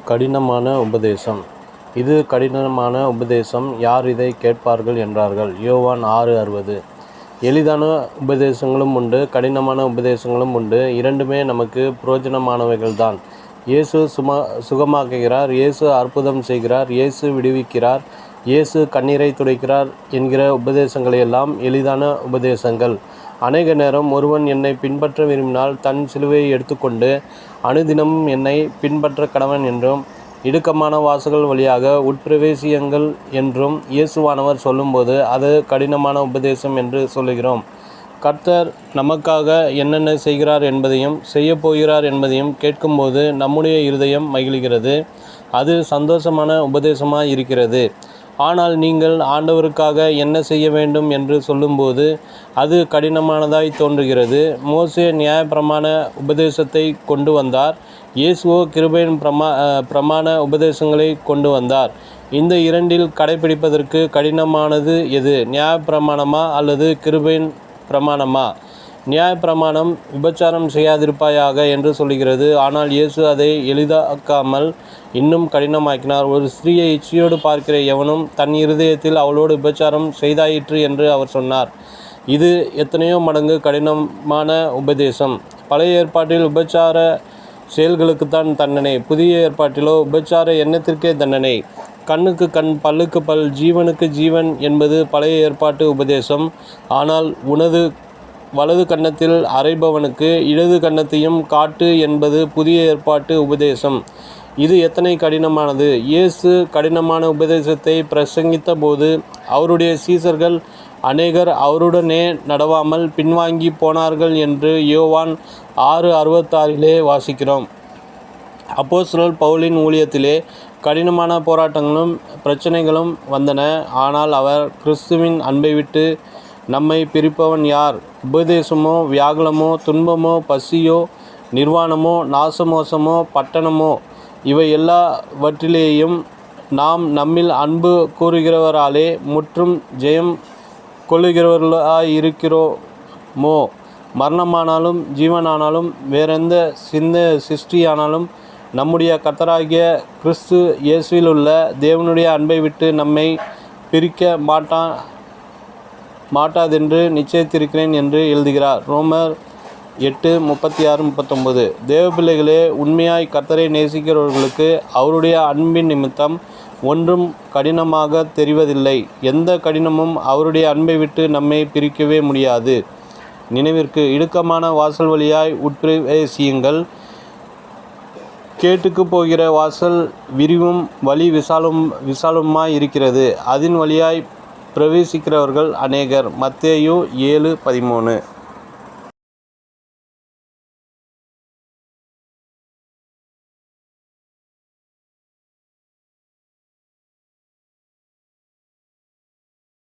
கடினமான உபதேசம். இது கடினமான உபதேசம், யார் இதை கேட்பார்கள் என்றார்கள். யோவான் 6:60. எளிதான உபதேசங்களும் உண்டு, கடினமான உபதேசங்களும் உண்டு. இரண்டுமே நமக்கு பிரயோஜனமானவைகள்தான். இயேசு சுகமாக்குகிறார், இயேசு அற்புதம் செய்கிறார், இயேசு விடுவிக்கிறார், இயேசு கண்ணீரை துடைக்கிறார் என்கிற உபதேசங்களையெல்லாம் எளிதான உபதேசங்கள். அநேக நேரம் ஒருவன் என்னை பின்பற்ற விரும்பினால் தன் சிலுவையை எடுத்துக்கொண்டு அனுதினமும் என்னை பின்பற்ற கடவன் என்றும், இடுக்கமான வாசல்கள் வழியாக உட்பிரவேசியுங்கள் என்றும் இயேசுவானவர் சொல்லும்போது அது கடினமான உபதேசம் என்று சொல்லுகிறோம். கர்த்தர் நமக்காக என்னென்ன செய்கிறார் என்பதையும் செய்யப்போகிறார் என்பதையும் கேட்கும்போது நம்முடைய இருதயம் மகிழ்கிறது. அது சந்தோஷமான உபதேசமாக இருக்கிறது. ஆனால் நீங்கள் ஆண்டவருக்காக என்ன செய்ய வேண்டும் என்று சொல்லும்போது அது கடினமானதாய் தோன்றுகிறது. மோசே நியாயப்பிரமாண உபதேசத்தை கொண்டு வந்தார், இயேசுவோ கிருபையின் பிரமாண உபதேசங்களை கொண்டு வந்தார். இந்த இரண்டில் கடைபிடிப்பதற்கு கடினமானது எது? நியாயப்பிரமாணமா அல்லது கிருபையின் பிரமாணமா? நியாயப்பிரமாணம் விபச்சாரம் செய்யாதிருப்பாயாக என்று சொல்கிறது. ஆனால் இயேசு அதை எளிதாக்காமல் இன்னும் கடினமாக்கினார். ஒரு ஸ்திரீயை இச்சையோடு பார்க்கிற எவனும் தன் இருதயத்தில் அவளோடு விபச்சாரம் செய்தாயிற்று என்று அவர் சொன்னார். இது எத்தனையோ மடங்கு கடினமான உபதேசம். பழைய ஏற்பாட்டில் விபச்சார செயல்களுக்குத்தான் தண்டனை, புதிய ஏற்பாட்டிலோ விபச்சார எண்ணத்திற்கே தண்டனை. கண்ணுக்கு கண், பல்லுக்கு பல், ஜீவனுக்கு ஜீவன் என்பது பழைய ஏற்பாட்டு உபதேசம். ஆனால் உனது வலது கன்னத்தில் அறைபவனுக்கு இடது கன்னத்தையும் காட்டு என்பது புதிய ஏற்பாட்டு உபதேசம். இது எத்தனை கடினமானது! இயேசு கடினமான உபதேசத்தை பிரசங்கித்த போது அவருடைய சீசர்கள் அநேகர் அவருடனே நடவாமல் பின்வாங்கி போனார்கள் என்று யோவான் 6:66 வாசிக்கிறோம். அப்போஸ்தலர் பவுலின் ஊழியத்திலே கடினமான போராட்டங்களும் பிரச்சனைகளும் வந்தன. ஆனால் அவர் கிறிஸ்துவின் அன்பை விட்டு நம்மை பிரிப்பவன் யார்? உபதேசமோ, வியாகுலமோ, துன்பமோ, பசியோ, நிர்வாணமோ, நாசமோசமோ, பட்டணமோ, இவை எல்லாவற்றிலேயும் நாம் நம்மில் அன்பு கூறுகிறவராலே முற்றும் ஜெயம் கொள்ளுகிறவர்களாயிருக்கிறோமோ? மரணமானாலும் ஜீவனானாலும் வேறெந்த சிருஷ்டியானாலும் நம்முடைய கர்த்தராகிய கிறிஸ்து இயேசுவிலுள்ள தேவனுடைய அன்பை விட்டு நம்மை பிரிக்க மாட்டாதென்று நிச்சயித்திருக்கிறேன் என்று எழுதுகிறார். ரோமர் 8:36-39. தேவப்பிள்ளைகளே, உண்மையாய் கர்த்தரை நேசிக்கிறவர்களுக்கு அவருடைய அன்பின் நிமித்தம் ஒன்றும் கடினமாக தெரிவதில்லை. எந்த கடினமும் அவருடைய அன்பை விட்டு நம்மை பிரிக்கவே முடியாது. நினைவிற்கு, இடுக்கமான வாசல் வழியாய் உட்பிரவேசியுங்கள். கேட்டுக்கு போகிற வாசல் விரிவும் வழி விசாலமாய் இருக்கிறது, அதன் வழியாய் பிரவேசிக்கிறவர்கள் அநேகர். மத்தேயு 7:13.